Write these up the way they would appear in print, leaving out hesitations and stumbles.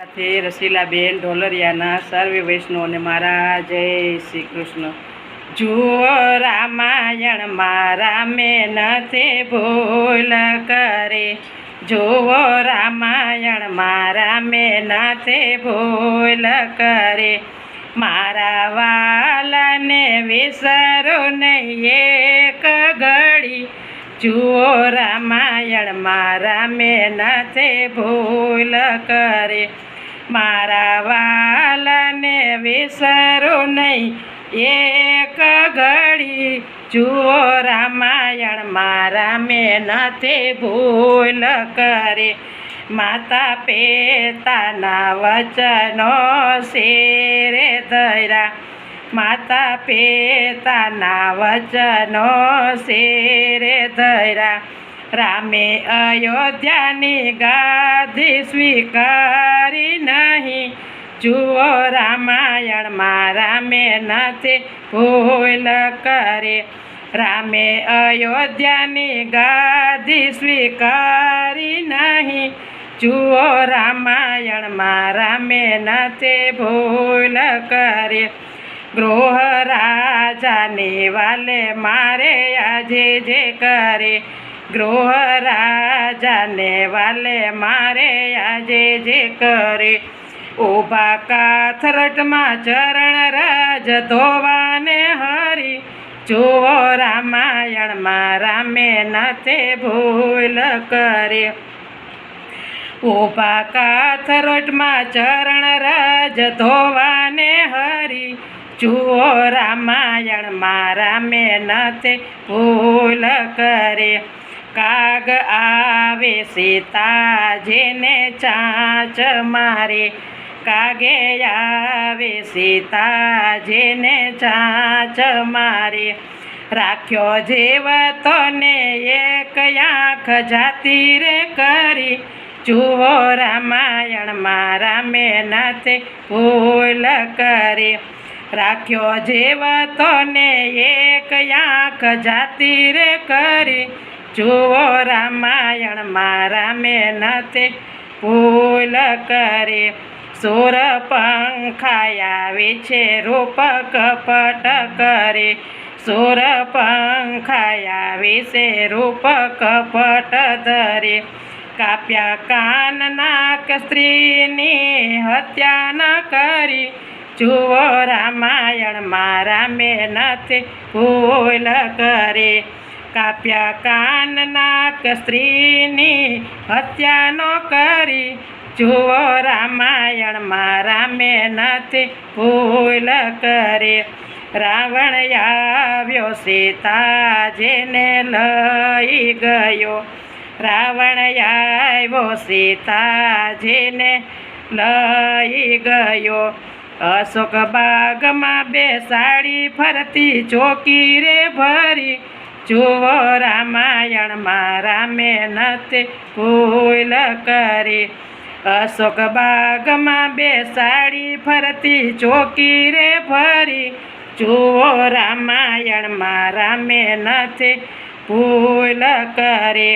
સાથે રસીલાબેન ઢોલરિયાના સર્વે વૈષ્ણવને મારા જય શ્રી કૃષ્ણ। જુઓ રામાયણ મારા મેં નથી ભૂલ કરે, જુઓ રામાયણ મારા મેં નથી ભૂલ કરે, મારા વાલાને વિસરો નહીં એક ઘડી, જુઓ રામાયણ મારા મેં નથી ભૂલ કરે, મારા વાલાને વિસરો નહીં એક ઘડી, જુઓ રામાયણ મારા મેં નથી ભૂલ કરે, માતા પિતાના વચનો શિરે ધર્યા, માતા પિતાના વચનો શિરે ધર્યા, રામે અયોધ્યાની ગાદી સ્વીકારી નહીં, જુઓ રામાયણ મારા મેં નથી ભૂલ કરે, રામે અયોધ્યાની ગાદી સ્વીકારી નહીં, જુઓ રામાયણ મારા મેં નથી ભૂલ કરે, ગૃહ રાજાની વાલે મારે આજે જે કરે, ગૃહ રાજાને વાલે મારે આજે જે કરે, ઊભા કાથરટમાં ચરણ રાજ ધોવાને હરી, જુઓ રામાયણ મારા મેં નથી ભૂલ કરે, ઊભા કાથરટમાં ચરણ રાજ ધોવાને હરી, જુઓ રામાયણ મારા મેં નથી ભૂલ કરે, કાગ આવે સીતાજીને ચાંચ મારે, કાગે આવે સીતાજીને ચાંચ મારે, રાખ્યો જીવતોને એક આંખ જાતી રે કરી, જુઓ રામાયણ મારા મેં નથી ભૂલ કરે, રાખ્યો જીવતોને એક આંખ જાતી રે કરી, જુઓ રામાયણ મારા મેં નથી ભૂલ કરે, સૂરપંખા આવે છે રૂપ કપટ કરે, સૂરપંખા આવે છે રૂપ કપટ ધરે, કાપ્યા કાન નાક સ્ત્રીની હત્યા ન કરી, જુઓ રામાયણ મારા મેં નથી ભૂલ કરે, કાપ્યા કાન નાક સ્ત્રીની હત્યા ન કરી, જુઓ રામાયણ મારા મેં નથી ભૂલ કરે, રાવણ આવ્યો સીતાજીને લઈ ગયો, રાવણ આવ્યો સીતાજીને લઈ ગયો, અશોક બાગમાં બેસાડી ફરતી ચોકી રે ભરી, જુઓ રામાયણ મારા મેં નથી ભૂલ કરે, અશોક બાગમાં બેસાડી ફરતી ચોકી રે ભરી, જુઓ રામાયણ મારા મેં નથી ભૂલ કરે,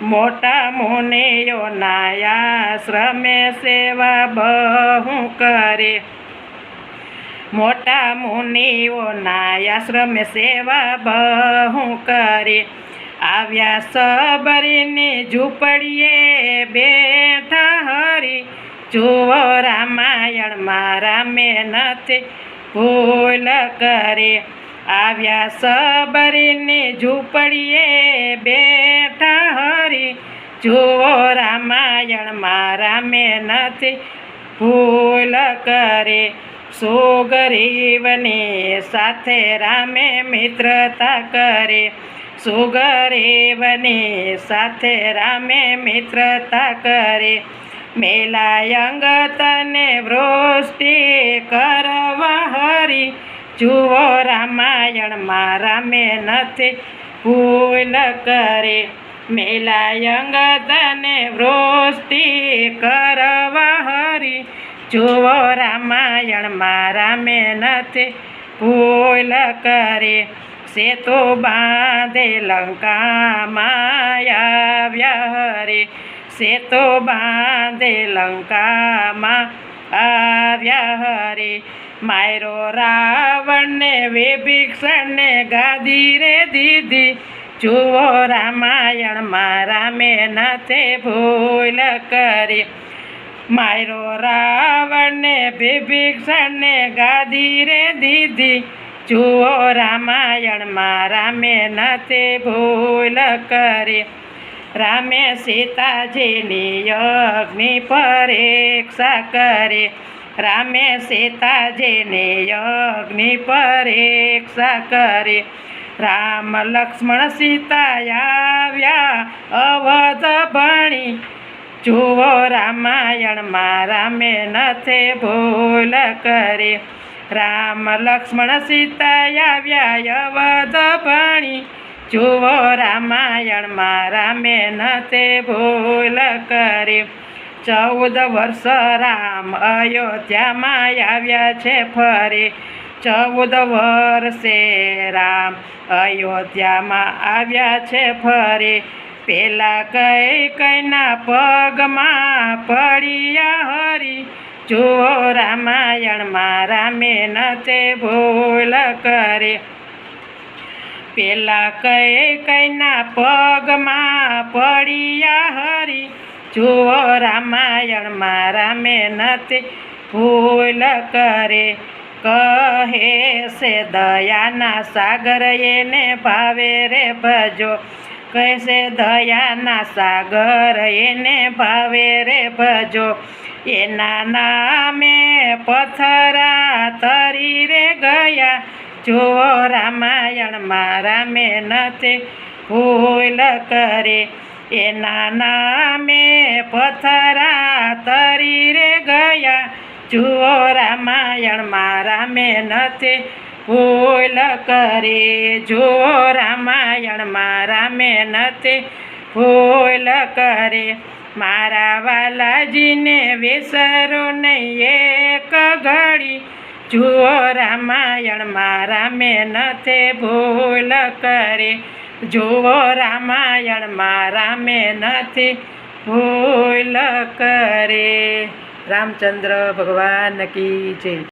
મોટા મુનિઓના આશ્રમે સેવા બહુ કરે, મોટા મુનિઓના આશ્રમે સેવા બહુ કરે, આવ્યા સબરીની ઝૂંપડીએ બેઠા હરી, જુઓ રામાયણ મારા મેં નથી ભૂલ કરે, આવ્યા સબરીની ઝૂંપડીએ બેઠા હરી, જુઓ રામાયણ મારા મેં નથી ભૂલ કરે, સુગ્રીવની સાથે રામે મિત્રતા કરે, સુગ્રીવની સાથે રામે મિત્રતા કરે, મેલાયંગ તને વૃષ્ટિ કરવા હરી, જુઓ રામાયણ મારા મેં નથી ભૂલ કરે, મેલાયંગ તને વૃષ્ટિ કરવા હરી, જુઓ રામાયણ મારા મેં નથી ભૂલ કરે, સેતુ બાંધે લંકામાં આવ્યા હરી, સેતો બાંધે લંકામાં આવ્યા હરે માયરો રાવણને વિભીષણને ગાદી રે દીધી જુઓ રામાયણમાં રામે નથે ભૂલ કરી માયરો રાવણને વિભીષણને ગાદી રે દીધી જુઓ રામાયણમાં રામે નથે ભૂલ કરી રામે સીતાજીની અગ્નિ પરીક્ષા કરે રામે સીતાજીની અગ્નિ પરીક્ષા કરે રામ લક્ષ્મણ સીતા આવ્યા અવધ ભણી જુઓ રામાયણમાં રામે નથે ભૂલ કરી રામ લક્ષ્મણ સીતા આવ્યા અવધ ભણી જુઓ રામાયણમાં રામે નથે ભૂલ કરી 14 વર્ષ રામ અયોધ્યામાં આવ્યા છે ફરી 14 વર્ષે રામ અયોધ્યામાં આવ્યા છે ફરી પેલા કૈકેયીના પગમાં પડ્યા હરી જુઓ રામાયણમાં રામે નથે ભૂલ કરી પેલા કૈકેયીના પગમાં પડ્યા હરી જુઓ રામાયણમાં રામે નથે ભૂલ કરે કહે છે દયાના સાગર એને ભાવે રે ભજો કહે છે દયાના સાગર એને ભાવે રે ભજો એના નામે પથરા તરી રે ગયા જુઓ રામાયણમાં રામે નથે ભૂલ કરે એના નામે પથરા તરી રે ગયા જુઓ રામાયણમાં રામે નથે ભૂલ કરે જુઓ રામાયણમાં રામે નથે ભૂલ કરે મારા વાલાજીને વિસરો નહીં એક ઘડી જુઓ રામાયણમાં રામે નથે ભૂલ કરે જુઓ રામાયણમાં રામે નથે ભૂલ કરે રામચંદ્ર ભગવાન કી જય।